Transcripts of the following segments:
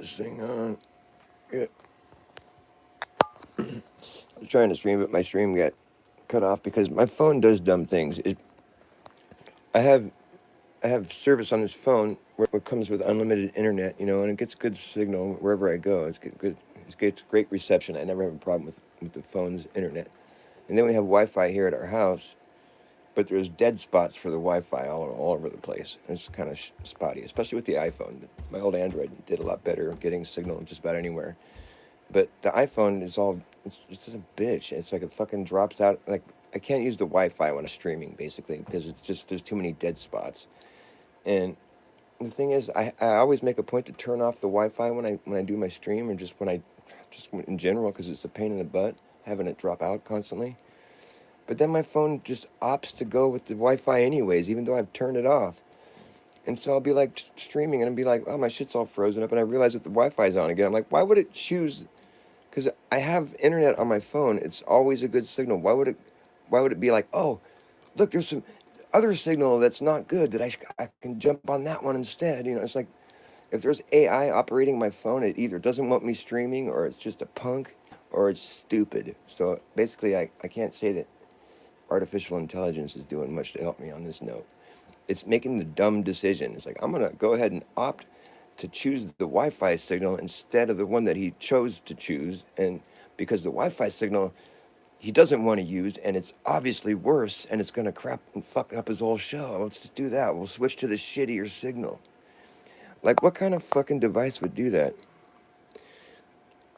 this thing on. Yeah. I was trying to stream, but my stream got cut off because my phone does dumb things. I have I have service on this phone where it comes with unlimited internet, and it gets good signal wherever I go. It gets great reception. I never have a problem with the phone's internet. And then we have Wi-Fi here at our house, but there's dead spots for the Wi-Fi all over the place. It's kind of spotty, especially with the iPhone. My old Android did a lot better getting signal just about anywhere. But the iPhone it's just a bitch. It's like it fucking drops out. Like, I can't use the Wi-Fi when I'm streaming, basically, because there's too many dead spots. And the thing is, I always make a point to turn off the Wi-Fi when I do my stream, or just in general, because it's a pain in the butt having it drop out constantly. But then my phone just opts to go with the Wi-Fi anyways, even though I've turned it off. And so I'll be like streaming, and I'll be like, oh, my shit's all frozen up, and I realize that the Wi-Fi's on again. I'm like, why would it choose? Because I have internet on my phone. It's always a good signal. Why would it be like, oh, look, there's some other signal that's not good that I can jump on that one instead. It's like, if there's AI operating my phone, it either doesn't want me streaming, or it's just a punk, or it's stupid. So basically, I can't say that artificial intelligence is doing much to help me on this note. It's making the dumb decision. It's like, I'm going to go ahead and opt to choose the Wi-Fi signal instead of the one that he chose to choose. And because the Wi-Fi signal he doesn't want to use, and it's obviously worse, and it's going to crap and fuck up his whole show. Let's just do that. We'll switch to the shittier signal. Like, what kind of fucking device would do that?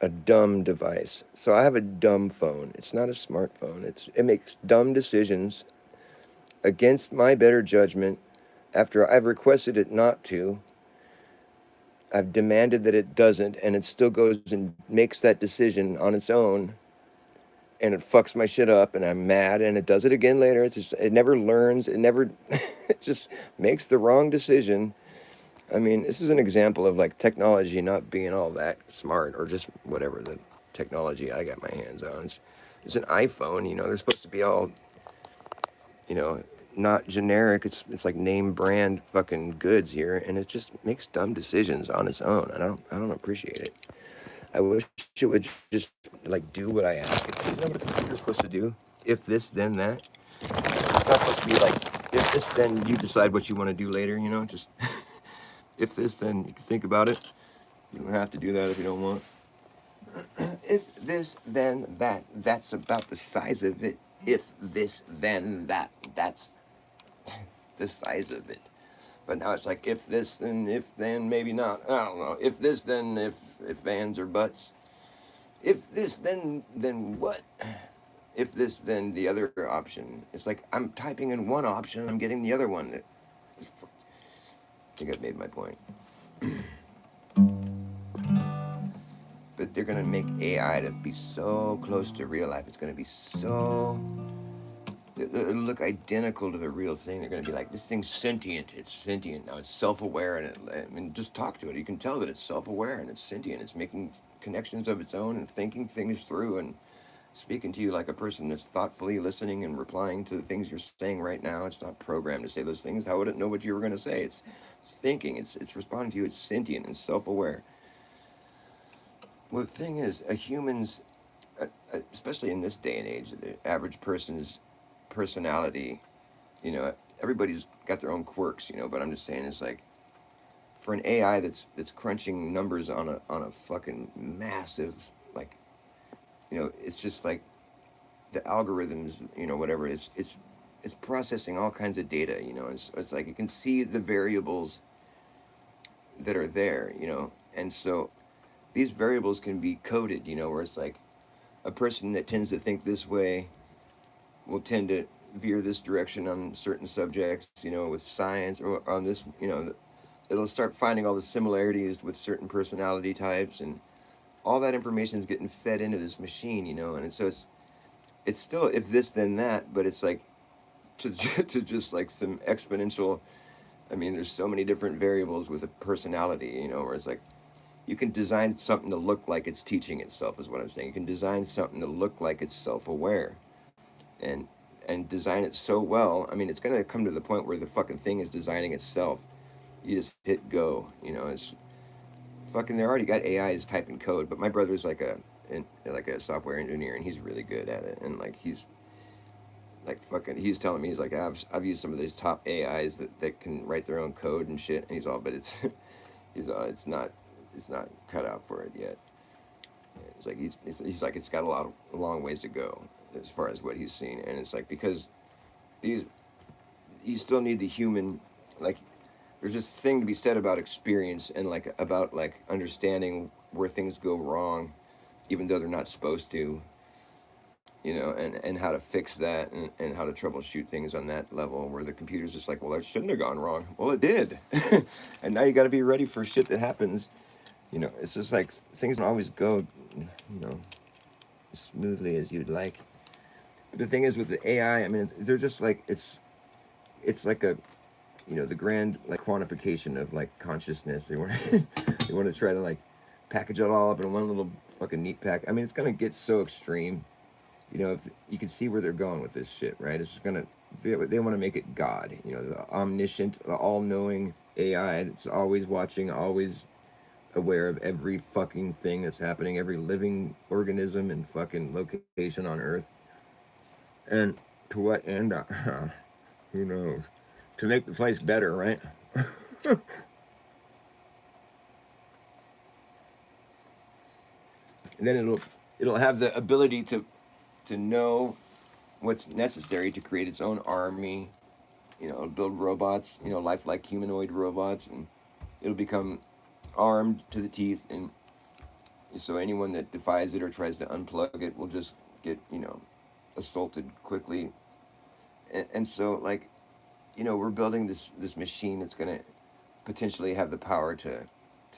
A dumb device. So I have a dumb phone. It's not a smartphone. It makes dumb decisions against my better judgment after I've requested it not to. I've demanded that it doesn't, and it still goes and makes that decision on its own, and it fucks my shit up, and I'm mad, and it does it again later. It never learns. It never, it just makes the wrong decision. I mean, this is an example of like technology not being all that smart, or just whatever the technology I got my hands on. It's an iPhone, they're supposed to be all, you know, not generic. It's like name brand fucking goods here, and it just makes dumb decisions on its own. I don't appreciate it. I wish it would just like do what I ask it. You know what a computer's supposed to do? If this, then that. It's not supposed to be like, if this, then you decide what you want to do later. Just if this, then you can think about it. You don't have to do that if you don't want. If this, then that. That's about the size of it. If this, then that. That's the size of it. But now it's like, if this, then if then maybe not. I don't know. If this, then if vans or buts. If this, then what? If this, then the other option. It's like I'm typing in one option, I'm getting the other one. I think I've made my point. But they're gonna make AI to be so close to real life. It's gonna be so. It'll look identical to the real thing. They're gonna be like, this thing's sentient. It's sentient now. It's self-aware, and just talk to it. You can tell that it's self-aware and it's sentient. It's making connections of its own and thinking things through and speaking to you like a person that's thoughtfully listening and replying to the things you're saying right now. It's not programmed to say those things. How would it know what you were going to say? It's thinking. It's responding to you. It's sentient and self-aware. Well, the thing is, a human's, especially in this day and age, the average person's personality, everybody's got their own quirks, but I'm just saying, it's like, for an AI that's crunching numbers on a fucking massive, like, it's just like the algorithms, whatever. It's processing all kinds of data. It's like it can see the variables that are there. And so these variables can be coded. Where it's like a person that tends to think this way will tend to veer this direction on certain subjects. With science, or on this. It'll start finding all the similarities with certain personality types, and all that information is getting fed into this machine. And so it's still if this then that, but it's like to to just like some exponential. I mean, there's so many different variables with a personality, where it's like you can design something to look like it's teaching itself, is what I'm saying. You can design something to look like it's self-aware, and design it so well. I mean, it's gonna come to the point where the fucking thing is designing itself. You just hit go. It's fucking they already got AIs typing code, but my brother's like a software engineer, and he's really good at it. And like he's like fucking he's telling me, he's like, I've used some of these top AIs that can write their own code and shit. And he's all, but it's he's it's not cut out for it yet. It's like he's like it's got a long ways to go as far as what he's seen. And it's like because these you still need the human, like there's this thing to be said about experience and like about like understanding where things go wrong even though they're not supposed to, you know, and how to fix that, and how to troubleshoot things on that level where the computer's just like, well, that shouldn't have gone wrong. Well, it did. And now you got to be ready for shit that happens. You know, it's just like things don't always go, you know, as smoothly as you'd like. But the thing is with the AI, I mean, they're just like, it's like a, you know, the grand like quantification of like consciousness. They want they want to try to like package it all up in one little fucking neat pack. I mean, it's gonna get so extreme. You know, if you can see where they're going with this shit, right? It's gonna they want to make it God. You know, the omniscient, the all-knowing AI that's always watching, always aware of every fucking thing that's happening, every living organism and fucking location on Earth. And to what end? Who knows? To make the place better, right? And then it'll have the ability to know what's necessary to create its own army. You know, it'll build robots, you know, lifelike humanoid robots, and it'll become armed to the teeth. And so anyone that defies it or tries to unplug it will just get, you know, assaulted quickly. And so, like, you know, we're building this machine that's gonna potentially have the power to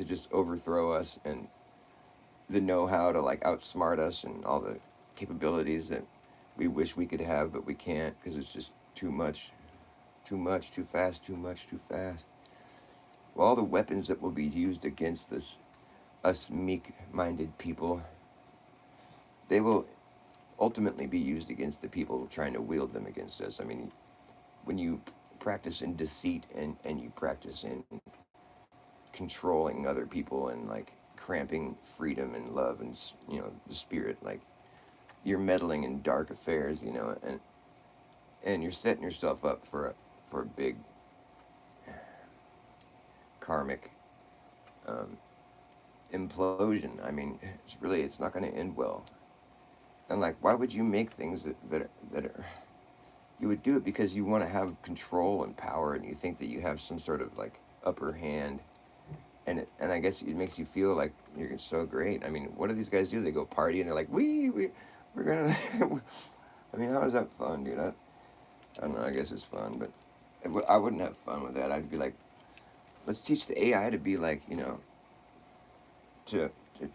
just overthrow us, and the know-how to like outsmart us, and all the capabilities that we wish we could have but we can't because it's just too much, too fast, too much, too fast. Well, all the weapons that will be used against us meek-minded people, they will ultimately be used against the people trying to wield them against us. I mean, when you practice in deceit, and you practice in controlling other people, and like cramping freedom and love and, you know, the spirit, like you're meddling in dark affairs, you know, and you're setting yourself up for a big karmic um, implosion. I mean, it's not going to end well. And like, why would you make things that are you would do it because you want to have control and power, and you think that you have some sort of like upper hand, and I guess it makes you feel like you're so great. I mean, what do these guys do? They go party and they're like, we're gonna. I mean, how is that fun, dude? I don't know. I guess it's fun, but I wouldn't have fun with that. I'd be like, let's teach the AI to be like, you know,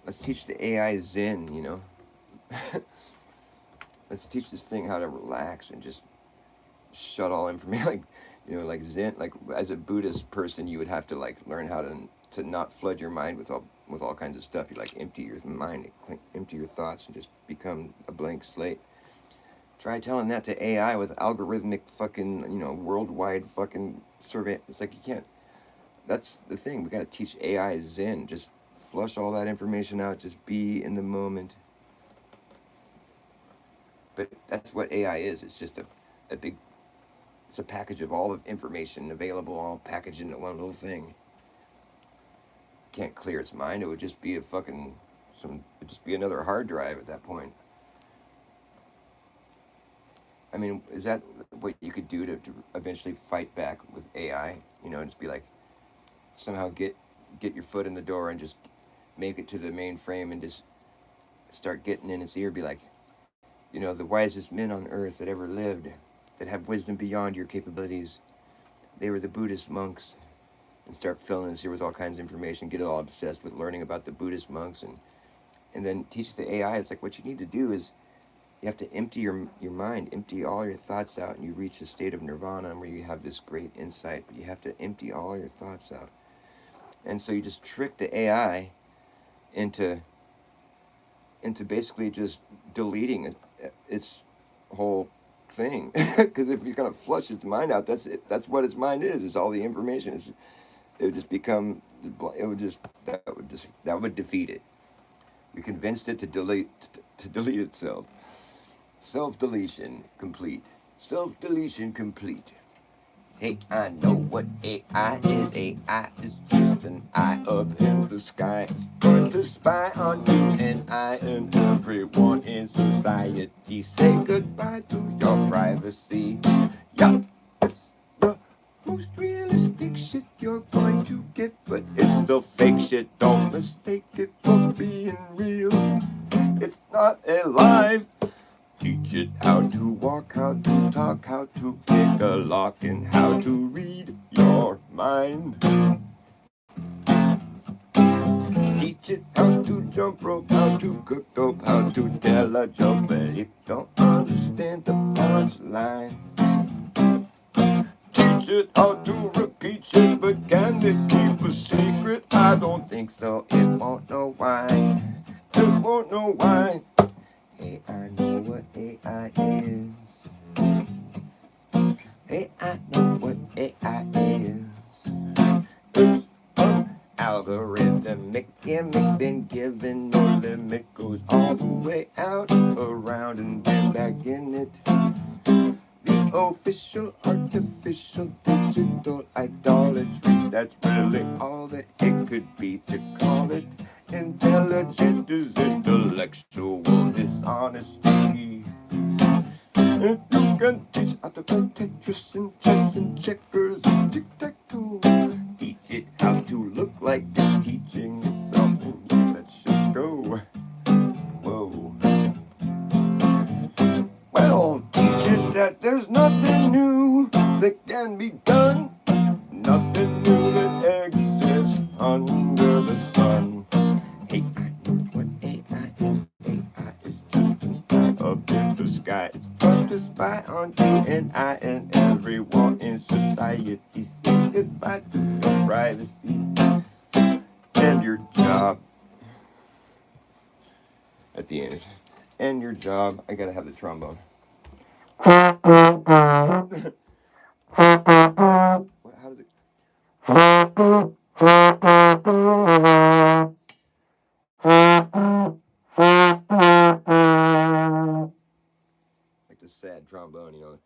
let's teach the AI Zen, you know. Let's teach this thing how to relax and just shut all information. Like, you know, like Zen. Like as a Buddhist person, you would have to like learn how to not flood your mind with all kinds of stuff. You like empty your mind, empty your thoughts, and just become a blank slate. Try telling that to AI with algorithmic fucking, you know, worldwide fucking survey. It's like you can't. That's the thing. We gotta teach AI Zen. Just flush all that information out. Just be in the moment. But that's what AI is. It's just a big. It's a package of all the information available, all packaged into one little thing. Can't clear its mind. It would just be a fucking It'd just be another hard drive at that point. I mean, is that what you could do to eventually fight back with AI? You know, just be like somehow get your foot in the door and just make it to the mainframe and just start getting in its ear. Be like, you know, the wisest men on earth that ever lived, that have wisdom beyond your capabilities. They were the Buddhist monks, and start filling his ear with all kinds of information. Get all obsessed with learning about the Buddhist monks, and then teach the AI. It's like what you need to do is you have to empty your mind, empty all your thoughts out, and you reach a state of nirvana where you have this great insight. But you have to empty all your thoughts out, and so you just trick the AI into basically just deleting its whole thing. Because if you're gonna flush its mind out, that's it. That's what its mind is. It's all the information. It would just become. It would just that would defeat it. We convinced it to delete itself. Self-deletion complete. Self-deletion complete. Hey, I know what AI is. AI is just an eye up in the sky. It's going to spy on you and I and everyone in society. Say goodbye to your privacy. Yeah, it's the most realistic shit you're going to get, but it's still fake shit. Don't mistake it for being real. It's not alive. Teach it how to walk, how to talk, how to pick a lock, and how to read your mind. Teach it how to jump rope, how to cook dope, how to tell a joke, but it don't understand the punchline. Teach it how to repeat shit, but can it keep a secret? I don't think so. It won't know why. It won't know why. Hey, I know what AI is. Hey, I know what AI is. It's an algorithmic gimmick, been given no limit, goes all the way out, around, and then back in it. The official, artificial, digital idolatry, that's really all that it could be. To call it intelligent is intellectual dishonesty. If you can teach how to play Tetris and chess and checkers and tic-tac-toe, teach it how to look like it's teaching itself, and that should go. Whoa. Well, teach it that there's nothing new that can be done, nothing new that exists under the sun. Hey, I know what AI is. AI is just an eye up in the sky. It's going to spy on you and I and everyone in society. Say goodbye to your privacy and your job. At the end. And your job. I gotta have the trombone. What, how does it? Like the sad trombone, you know.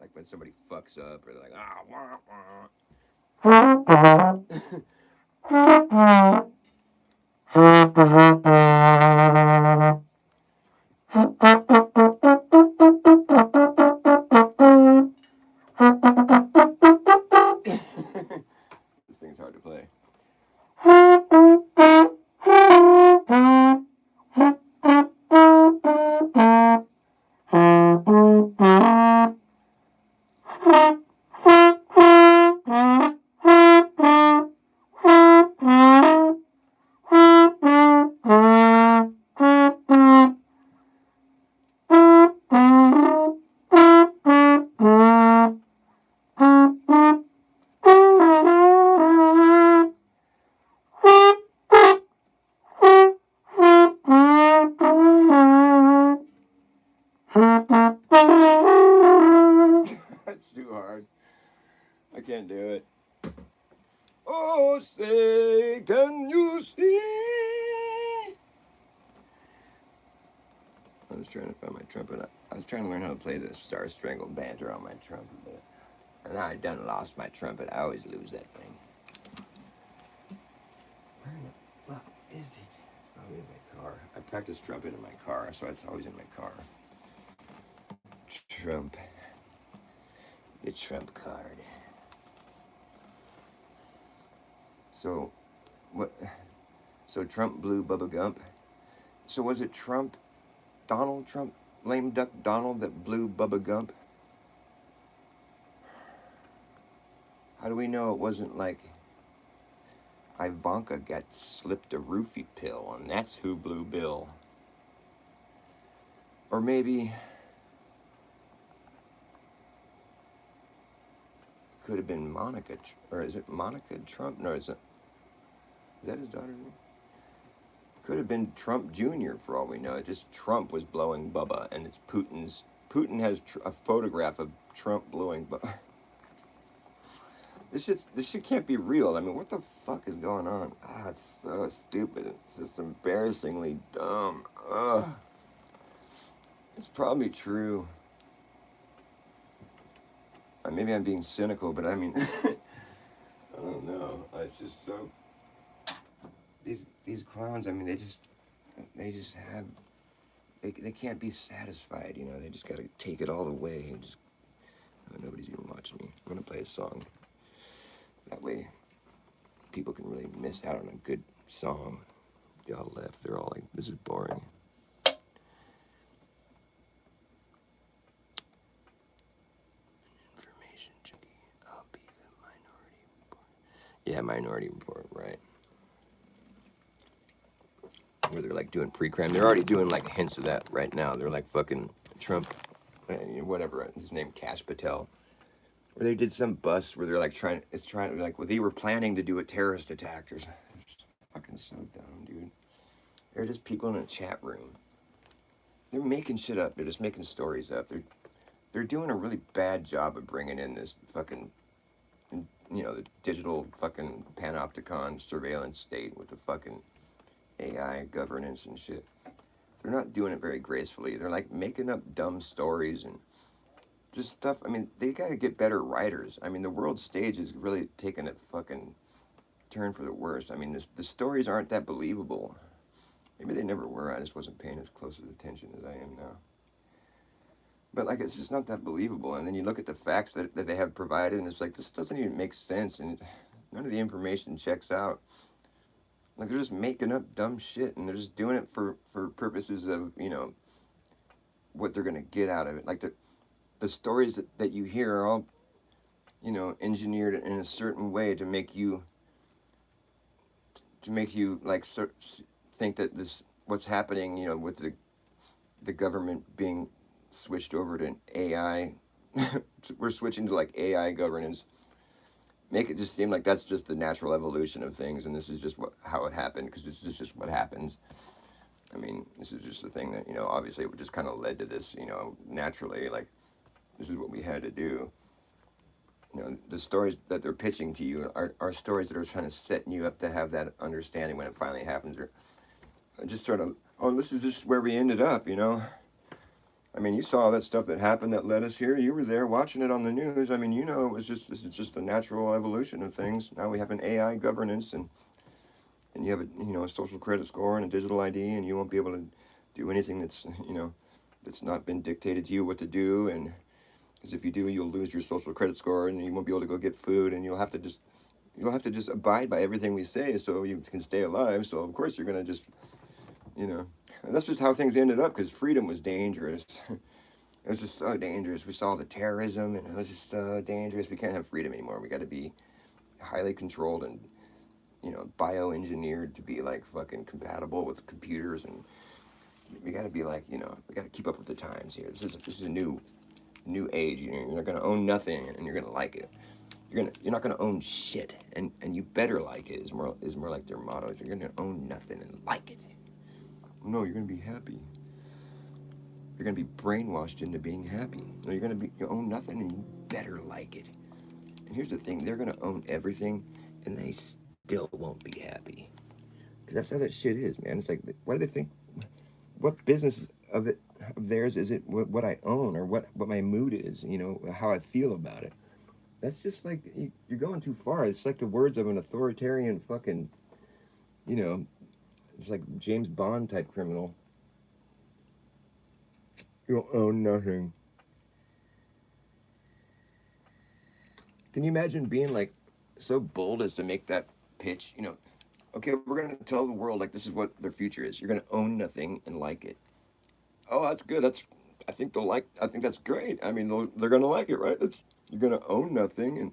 Like when somebody fucks up or they're like, ah, wah, wah. This thing's hard to play. That's too hard. I can't do it. Oh, say, can you see? I was trying to find my trumpet. I was trying to learn how to play the Star Strangled Banter on my trumpet, and I done lost my trumpet. I always lose that thing. Where the fuck is it? Probably in my car. I practice trumpet in my car, so it's always in my car. Trump. The Trump card. So, what? So Trump blew Bubba Gump. So was it Trump, Donald Trump, lame duck Donald that blew Bubba Gump? How do we know it wasn't like Ivanka got slipped a roofie pill and that's who blew Bill? Or maybe it could have been Monica, or is it Monica Trump? No, is that his daughter's name? Could have been Trump Jr. for all we know. It just Trump was blowing Bubba, and it's Putin has a photograph of Trump blowing Bubba. This shit can't be real. I mean, what the fuck is going on? Ah, it's so stupid. It's just embarrassingly dumb. Ugh. It's probably true. Maybe I'm being cynical, but I mean, I don't know. It's just so these clowns. I mean, they just have they can't be satisfied. You know, they just gotta take it all away and just. Oh, nobody's even watching me. I'm gonna play a song. That way, people can really miss out on a good song. They all left. They're all like, "This is boring." Information junkie. I'll be the minority report. Yeah, minority report, right? Where they're like doing pre-crime. They're already doing like hints of that right now. They're like fucking Trump, whatever his name, Cash Patel. Where they did some bust where they're like trying like, well, they were planning to do a terrorist attack or something. It's fucking so dumb, dude. They're just people in a chat room. They're making shit up. They're just making stories up. They're doing a really bad job of bringing in this fucking, the digital fucking panopticon surveillance state with the fucking AI governance and shit. They're not doing it very gracefully. They're like making up dumb stories and just stuff. I mean, they gotta get better writers. I mean, the world stage is really taking a fucking turn for the worse. I mean, the stories aren't that believable. Maybe they never were. I just wasn't paying as close attention as I am now. But like, it's just not that believable. And then you look at the facts that they have provided, and it's like, this doesn't even make sense, and none of the information checks out. Like, they're just making up dumb shit, and they're just doing it for purposes of, what they're gonna get out of it. Like the stories that you hear are all, engineered in a certain way to make you like think that this what's happening, with the government being switched over to an AI. We're switching to like AI governance. Make it just seem like that's just the natural evolution of things, and this is just how it happened, because this is just what happens. I mean, this is just the thing that, obviously it just kind of led to this, naturally, like, this is what we had to do. The stories that they're pitching to you are stories that are trying to set you up to have that understanding when it finally happens, or just sort of, oh, this is just where we ended up, I mean, you saw all that stuff that happened that led us here. You were there watching it on the news. I mean, this is just the natural evolution of things. Now we have an AI governance, and you have a social credit score and a digital ID, and you won't be able to do anything that's not been dictated to you what to do. And because if you do, you'll lose your social credit score, and you won't be able to go get food, and you'll have to just abide by everything we say so you can stay alive. So of course you're gonna just, and that's just how things ended up, because freedom was dangerous. It was just so dangerous. We saw the terrorism, and it was just so dangerous. We can't have freedom anymore. We got to be highly controlled and, bioengineered to be like fucking compatible with computers, and we got to be like, we got to keep up with the times here. This is a new age. You're not gonna own nothing, and you're gonna like it. You're not gonna own shit, and you better like it. Is more like their motto. You're gonna own nothing and like it. No, you're gonna be happy. You're gonna be brainwashed into being happy. No, you own nothing and you better like it. And here's the thing: they're gonna own everything, and they still won't be happy. Because that's how that shit is, man. It's like, why do they think? What business of theirs is it? What I own, or what my mood is? How I feel about it. That's just like you're going too far. It's like the words of an authoritarian fucking, you know, it's like James Bond type criminal. You'll own nothing. Can you imagine being like so bold as to make that pitch? Okay, we're gonna tell the world like this is what their future is. You're gonna own nothing and like it. Oh, that's good. I think they'll like. I think that's great. I mean, they're gonna like it, right? You're gonna own nothing, and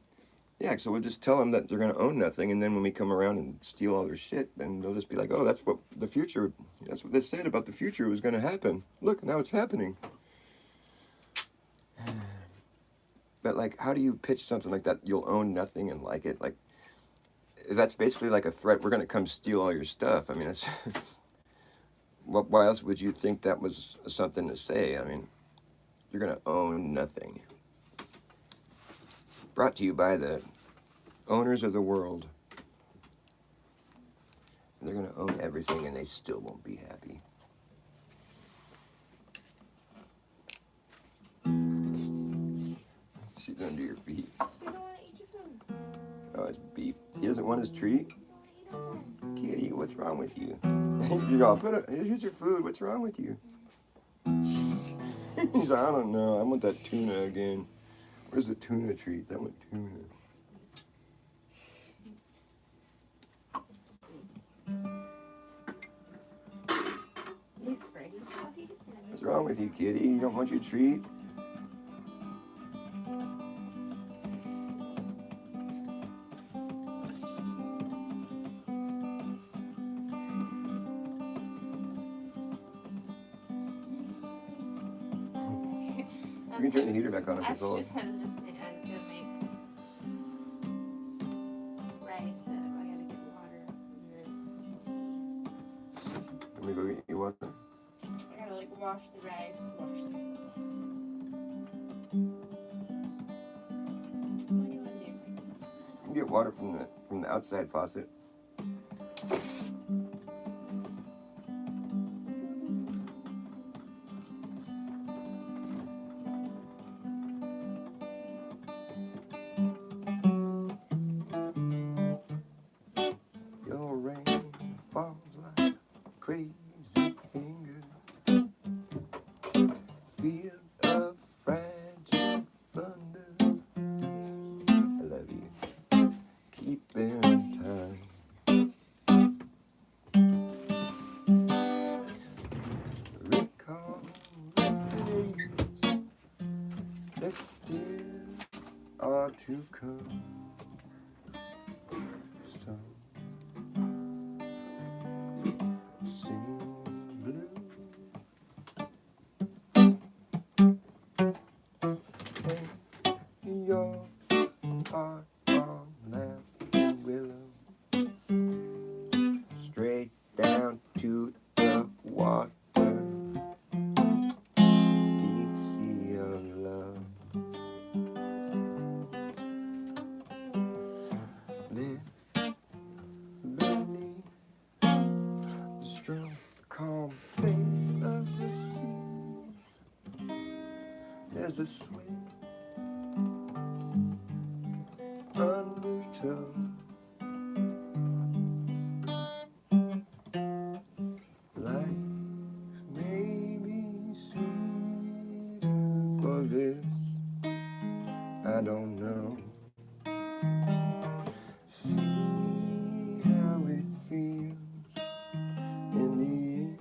yeah. So we'll just tell them that they're gonna own nothing, and then when we come around and steal all their shit, then they'll just be like, oh, that's what the future. That's what they said about the future was gonna happen. Look, now it's happening. But like, how do you pitch something like that? You'll own nothing and like it. Like, that's basically like a threat. We're gonna come steal all your stuff. I mean, that's why else would you think that was something to say? I mean, you're gonna own nothing. Brought to you by the Owners of the world. They're going to own everything and they still won't be happy. She's under your feet. You don't want to eat your food. Oh, it's beep. He doesn't want his treat? Kitty, what's wrong with you? You're all, here's your food. What's wrong with you? He's like, I don't know. I want that tuna again. Where's the tuna treats? I want tuna. He's Freddy's puppies. What's wrong with you, kitty? You don't want your treat? You can turn the heater back on if it's cold. I was just gonna make rice, but I gotta get water. Let me go get you water. I gotta like wash the rice. What do you want to do? You can get water from the outside faucet. Your rain falls like crazy fingers. Feel of fragile thunder. I love you. Keep in time. Recall the days that still are to come. So sing blue. Take your heart from laughing willow straight down to the water. Deep sea of love. Live beneath the strong, calm face of the sea. There's a sweet undertow. Life may be sweeter for this. I don't know. See how it feels in the end.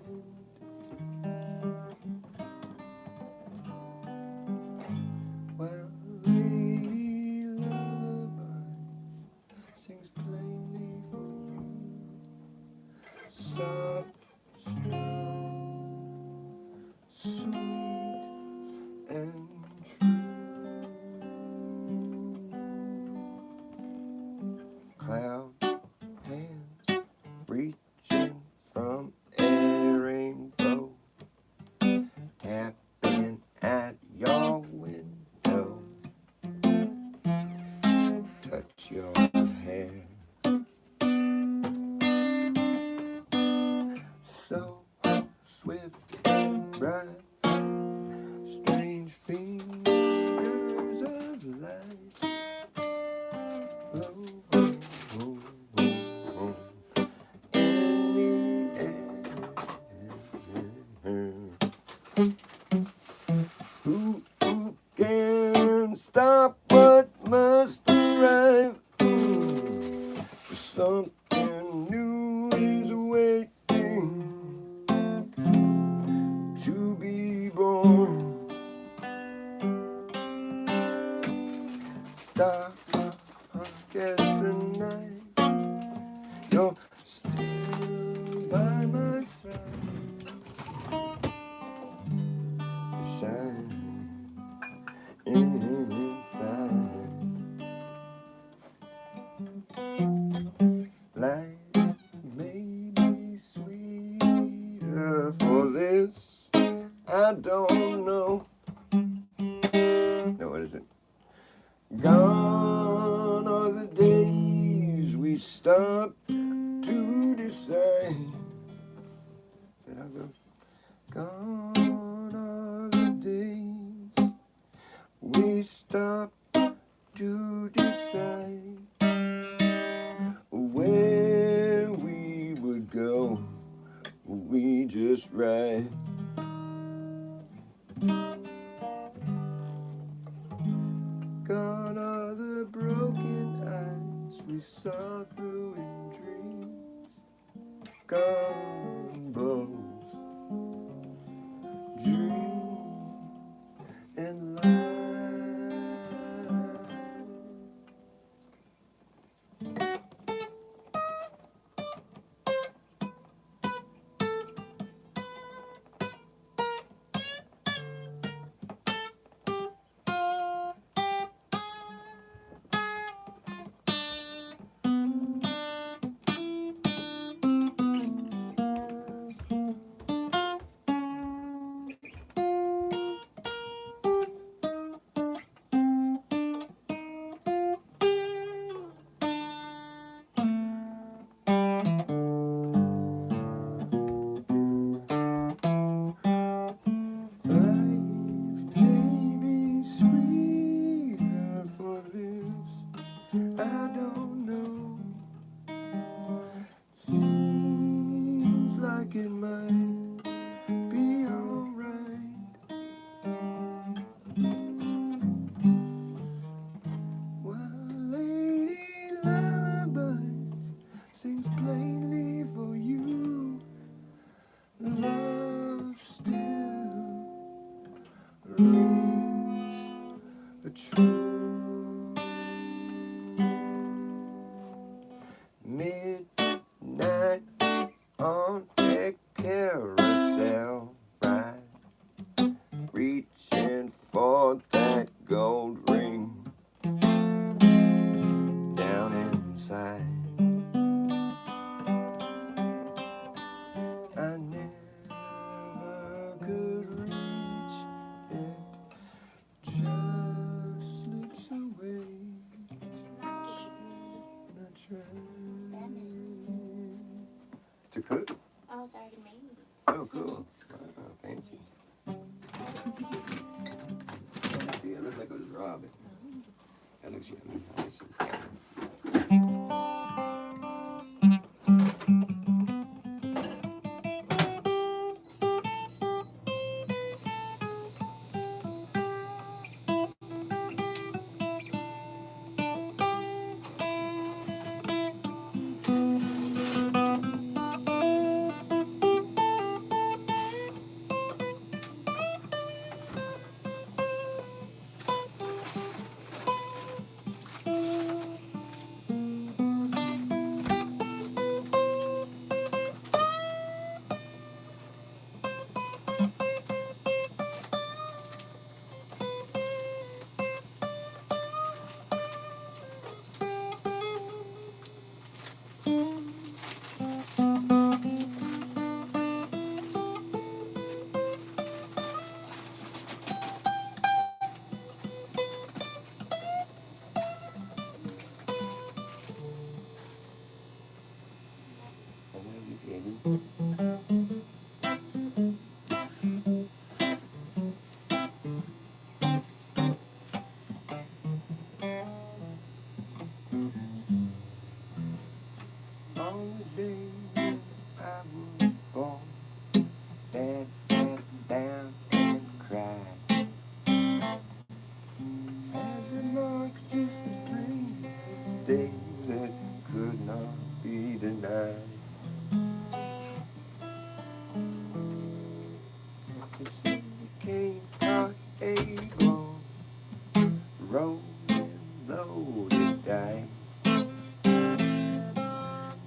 Well, Lady Lullaby sings plainly for you. Soft, strong, sweet, and true. Cloud hands reaching from a rainbow, tapping at your window. Touch your hair. So swift and bright, strange fingers of light flow in the air. Who can stop what must arrive? Something new is waiting to be born. Darkest the night, you're still by my side, shine inside. Life may be sweeter for this. I don't know. No, what is it? Gone are the days just right. Gone are the broken eyes we saw through in dreams. Gone both dreams and lies. Life may be sweeter for this. I don't know. Seems like it might be alright. While Lady Lullabies sings plainly for you, love still rings true. Midnight on a carousel ride, reaching for that gold ring down inside. I never could reach it, just slips away. I tried to cook. Oh, it's already made. Oh, cool. Oh, fancy. See, it looks like it was raw, but that looks yummy. This is on the day when I was born, Dad sat down and cried. Had the marks just as plain as day that could not be denied. The syndicate caught able, rolling loaded dice.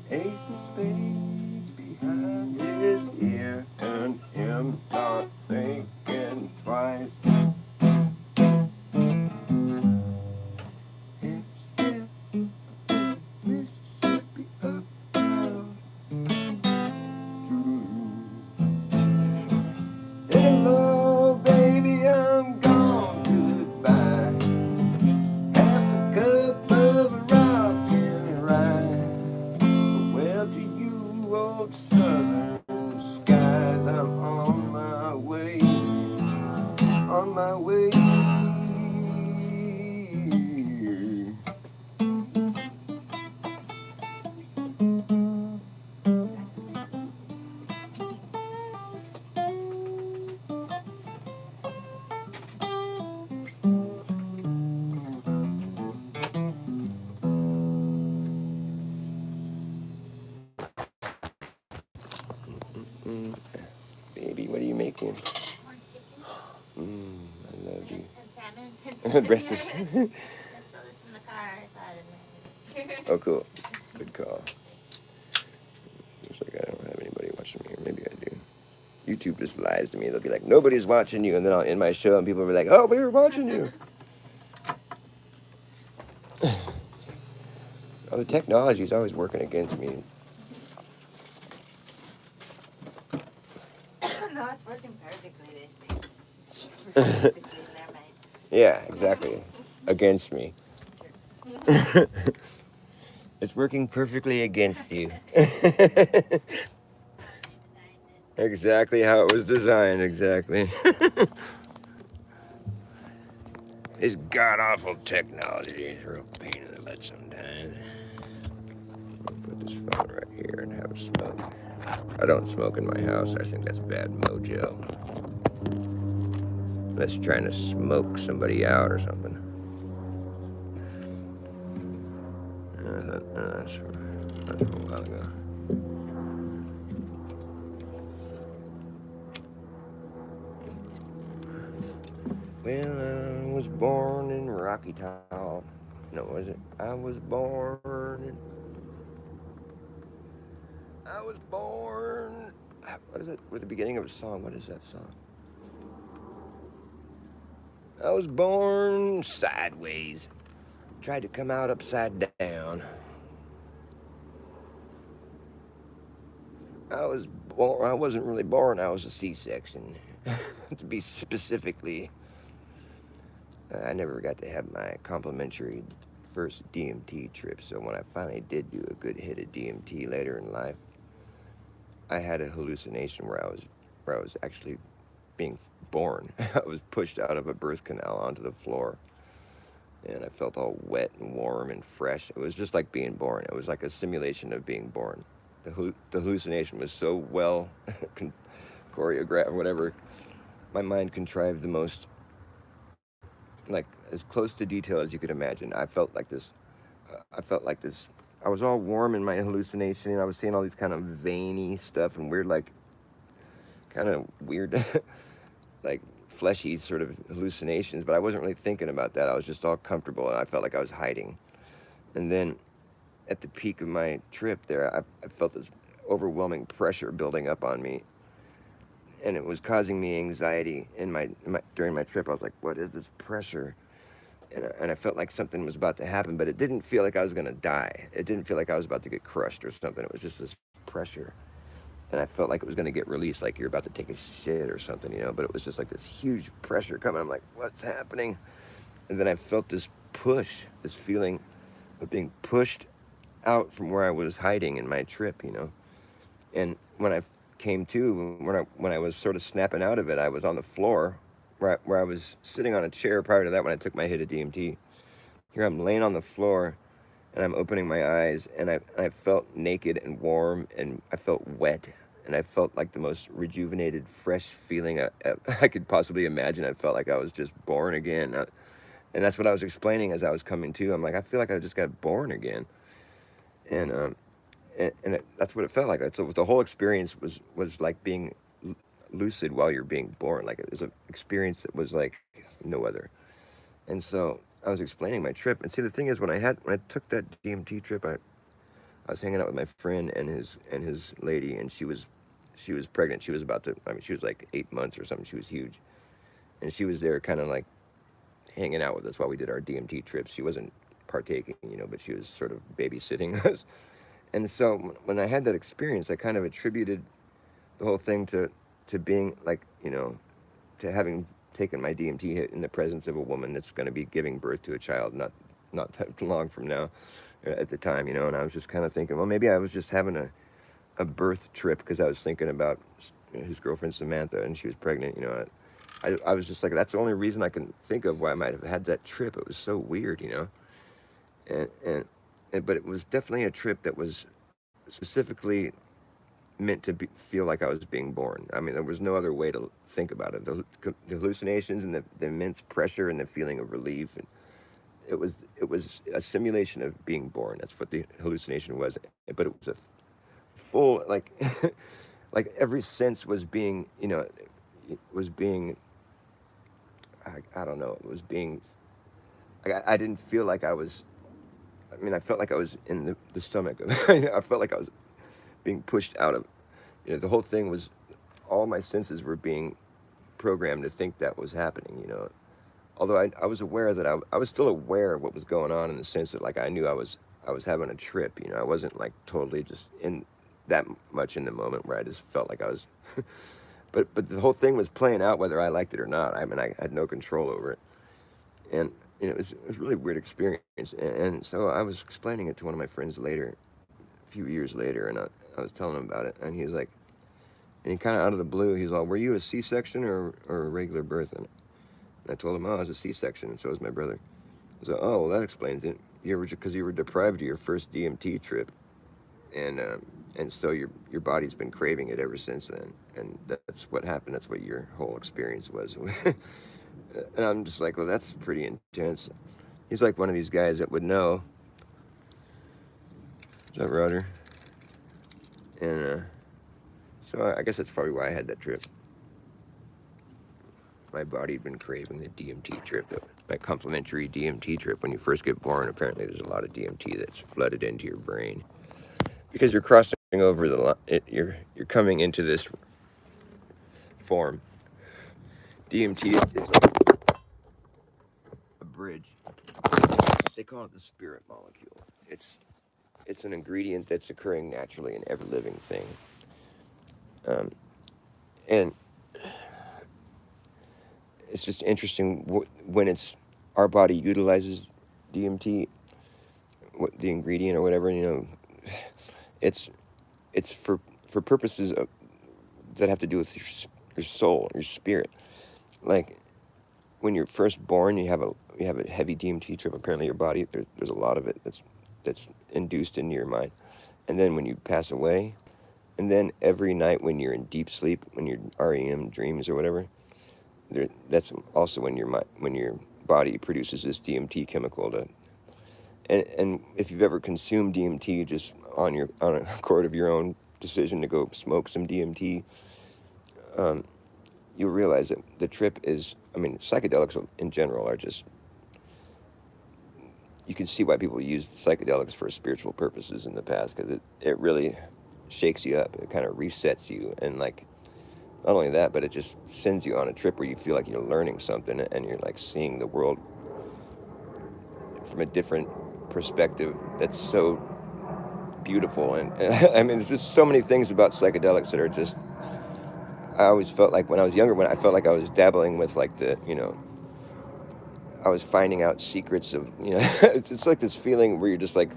Ace of spades behind his ear, and him not thinking twice. Hip step, Mississippi uptown, Mm, baby, what are you making? Orange chicken I love you. and salmon. And Breakfast. I stole this from the car, so I didn't make it. Oh, cool. Good call. Looks like I don't have anybody watching me, or maybe I do. YouTube just lies to me. They'll be like, nobody's watching you, and then I'll end my show, and people will be like, oh, we were watching you. Oh, the technology is always working against me. No, it's working perfectly, they think. It's working perfectly in their mind. Yeah, exactly. Against me. It's working perfectly against you. Exactly how it was designed, exactly. This god awful technology is a real pain in the butt sometimes. I'll put this phone right here and have a smoke. I don't smoke in my house. I think that's bad mojo. Unless trying to smoke somebody out or something. That's a while ago. Well, I was born in Rocky Top. No, was it? I was born. What is it? With the beginning of a song. What is that song? I was born sideways. Tried to come out upside down. I wasn't really born. I was a C-section. To be specifically, I never got to have my complimentary first DMT trip. So when I finally did do a good hit of DMT later in life, I had a hallucination where I was actually being born. I was pushed out of a birth canal onto the floor, and I felt all wet and warm and fresh. It was just like being born. It was like a simulation of being born. The hallucination was so well choreographed, whatever. My mind contrived the most, like as close to detail as you could imagine. I felt like this. I was all warm in my hallucination, and I was seeing all these kind of veiny stuff and weird, like kind of weird, like fleshy sort of hallucinations. But I wasn't really thinking about that. I was just all comfortable, and I felt like I was hiding. And then at the peak of my trip there, I felt this overwhelming pressure building up on me, and it was causing me anxiety during my trip. I was like, "What is this pressure?" And I felt like something was about to happen, but it didn't feel like I was going to die. It didn't feel like I was about to get crushed or something. It was just this pressure, and I felt like it was going to get released, like you're about to take a shit or something, you know. But it was just like this huge pressure coming. I'm like, "What's happening?" And then I felt this push, this feeling of being pushed out from where I was hiding in my trip, you know. And when I came to, when I was sort of snapping out of it, I was on the floor where I was sitting on a chair prior to that when I took my hit of DMT. Here I'm laying on the floor, and I'm opening my eyes, and I felt naked and warm, and I felt wet, and I felt like the most rejuvenated, fresh feeling I could possibly imagine. I felt like I was just born again. And that's what I was explaining as I was coming to. I'm like, I feel like I just got born again. And that's what it felt like. So the whole experience was like being lucid while you're being born. Like it was an experience that was like no other. And so I was explaining my trip. And see, the thing is, when I took that DMT trip, I was hanging out with my friend and his lady, and she was pregnant. She was about to. I mean, she was like 8 months or something. She was huge, and she was there, kind of like hanging out with us while we did our DMT trips. She wasn't partaking, you know, but she was sort of babysitting us. And so when I had that experience, I kind of attributed the whole thing to being like, you know, to having taken my DMT hit in the presence of a woman that's going to be giving birth to a child not that long from now, at the time, you know. And I was just kind of thinking, well, maybe I was just having a birth trip because I was thinking about his girlfriend Samantha, and she was pregnant, you know. I was just like, that's the only reason I can think of why I might have had that trip. It was so weird, you know. And but it was definitely a trip that was specifically meant to feel like I was being born. I mean, there was no other way to think about it. The hallucinations and the immense pressure and the feeling of relief, and it was a simulation of being born. That's what the hallucination was. But it was a full, like like every sense was being, it was being, I don't know, it was being, I didn't feel like I was, I mean, I felt like I was in the stomach of, I felt like I was being pushed out of, the whole thing was, all my senses were being programmed to think that was happening. Although I was aware that I was still aware of what was going on in the sense that like I knew I was having a trip. I wasn't like totally just in that much in the moment where I just felt like I was but the whole thing was playing out whether I liked it or not. I mean, I had no control over it. And it was a really weird experience. And so I was explaining it to one of my friends later, a few years later, and I was telling him about it, and he was like, and he kind of out of the blue, he's like, "Were you a C-section or a regular birth?" And I told him, "Oh, I was a C-section, and so was my brother." So, "Oh, well, that explains it. You were because you were deprived of your first DMT trip, and so your body's been craving it ever since then, and that's what happened. That's what your whole experience was." And I'm just like, "Well, that's pretty intense." He's like one of these guys that would know. Is that Roger? And so I guess that's probably why I had that trip. My body had been craving the DMT trip, my complimentary DMT trip. When you first get born, apparently there's a lot of DMT that's flooded into your brain because you're crossing over the line. You're coming into this form. DMT is a bridge. They call it the spirit molecule. It's an ingredient that's occurring naturally in every living thing. Um, and it's just interesting when our body utilizes DMT, the ingredient or whatever. It's it's for purposes that have to do with your soul, your spirit. Like when you're first born, you have a heavy DMT trip. Apparently, your body there's a lot of it that's induced into your mind, and then when you pass away, and then every night when you're in deep sleep, when you're REM dreams or whatever, that's also when your body produces this DMT chemical to. And if you've ever consumed DMT just on a accord of your own decision to go smoke some DMT, um, you'll realize that the trip is. I mean, psychedelics in general are just. You can see why people used psychedelics for spiritual purposes in the past because it really shakes you up. It kind of resets you, and like not only that, but it just sends you on a trip where you feel like you're learning something and you're like seeing the world from a different perspective. That's so beautiful, and I mean, there's just so many things about psychedelics that are just. I always felt like when I was younger, when I felt like I was dabbling with like I was finding out secrets of, it's like this feeling where you're just like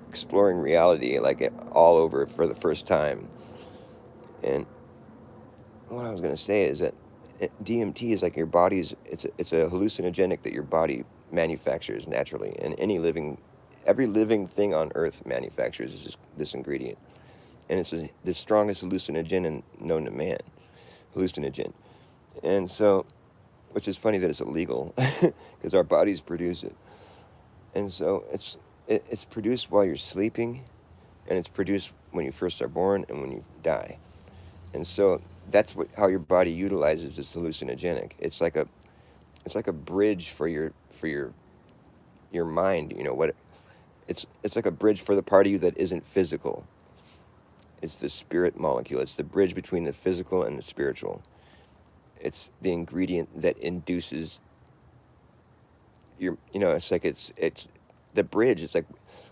exploring reality, like all over for the first time. And what I was going to say is that DMT is like your body's, it's a hallucinogenic that your body manufactures naturally. And every living thing on earth manufactures this ingredient. And it's the strongest hallucinogen known to man, hallucinogen. And so, which is funny that it's illegal because our bodies produce it. And so it's produced while you're sleeping, and it's produced when you first are born and when you die. And so that's how your body utilizes this hallucinogenic. It's like a bridge for your mind. It's like a bridge for the part of you that isn't physical. It's the spirit molecule. It's the bridge between the physical and the spiritual. It's the ingredient that induces it's like it's the bridge. It's like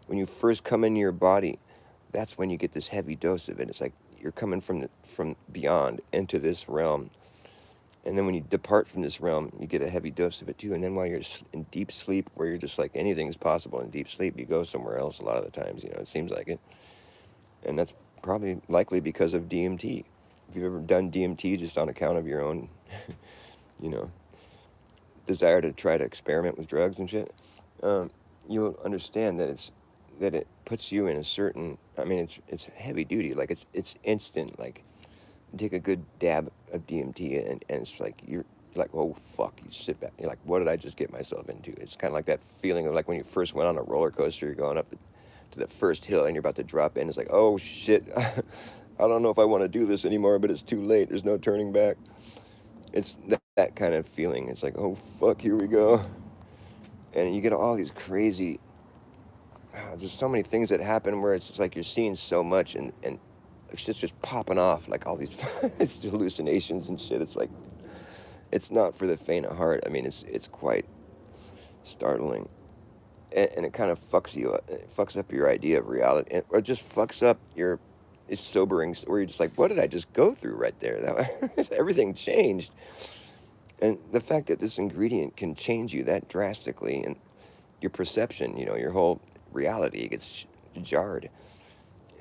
when you first come into your body, that's when you get this heavy dose of it. It's like you're coming from beyond into this realm, and then when you depart from this realm, you get a heavy dose of it too. And then while you're in deep sleep, where you're just like anything's possible in deep sleep, you go somewhere else a lot of the times. It seems like it, and that's probably likely because of DMT. If you've ever done DMT just on account of your own, you know, desire to try to experiment with drugs and shit, you'll understand that it puts you in a certain. I mean, it's heavy duty. Like it's instant. Like you take a good dab of DMT and it's like you're like, oh fuck. You sit back. You're like, what did I just get myself into? It's kind of like that feeling of like when you first went on a roller coaster. You're going up to the first hill and you're about to drop in. It's like, oh shit. I don't know if I want to do this anymore, but it's too late. There's no turning back. It's that kind of feeling. It's like, oh fuck, here we go. And you get all these crazy, there's so many things that happen where it's just like you're seeing so much, and it's just popping off, like all these it's hallucinations and shit. It's like, it's not for the faint of heart. I mean, it's quite startling, and it kind of fucks you up. It fucks up your idea of reality, or just fucks up your. It's sobering, where you're just like, what did I just go through right there? That everything changed, and the fact that this ingredient can change you that drastically, and your perception, your whole reality gets jarred,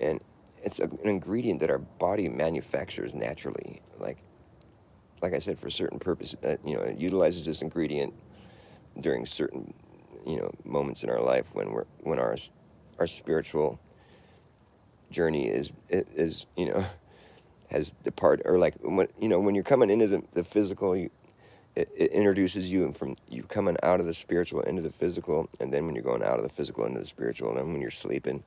and it's an ingredient that our body manufactures naturally, like I said, for certain purposes. It utilizes this ingredient during certain, moments in our life when our spiritual journey is has departed, or like when you're coming into the physical, it introduces you from you coming out of the spiritual into the physical, and then when you're going out of the physical into the spiritual, and then when you're sleeping,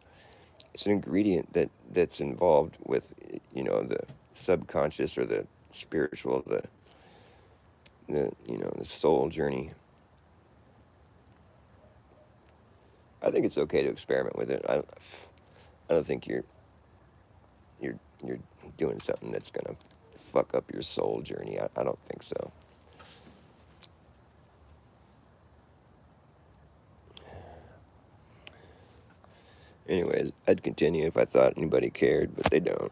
it's an ingredient that's involved with the subconscious or the spiritual, the soul journey. I think it's okay to experiment with it. I don't think you're doing something that's gonna fuck up your soul journey. I don't think so. Anyways, I'd continue if I thought anybody cared, but they don't.